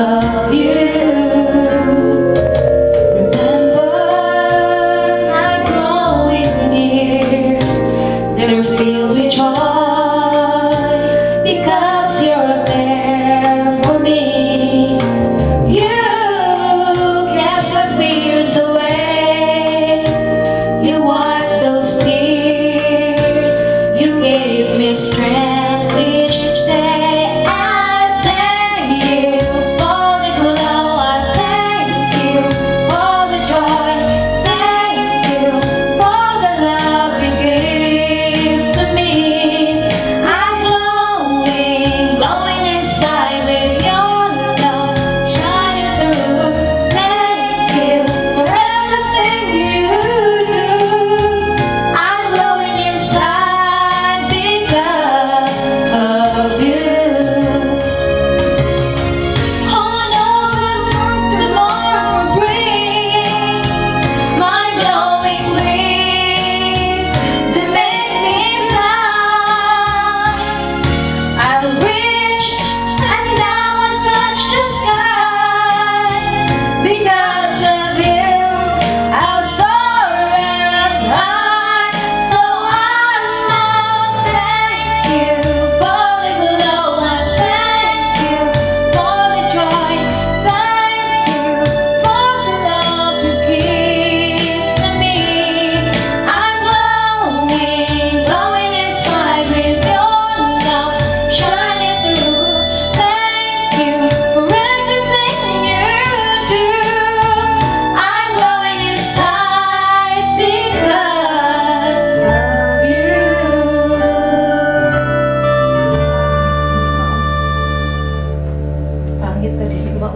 of you. Remember my growing years, they're filled with joy because you're there for me. You cast my fears away, you wiped those tears, you gave me strength each day. I thank you for the glow, I thank you for the joy, thank you for the love you give to me. I'm glowing, glowing inside with your love shining through. Thank you for everything you do. I'm glowing inside because of you. Who knows what tomorrow brings? My glowing wings, they make me fly. I'll reach and now I touch the sky. Because of you, I'll soar and high. So I must thank you for the glow, I thank you for the joy, thank you for the love you give to me. I'm glowing, glowing inside with your love shining through. Thank you for everything you do. I'm glowing inside because of you. Pangit tadi, Mbak.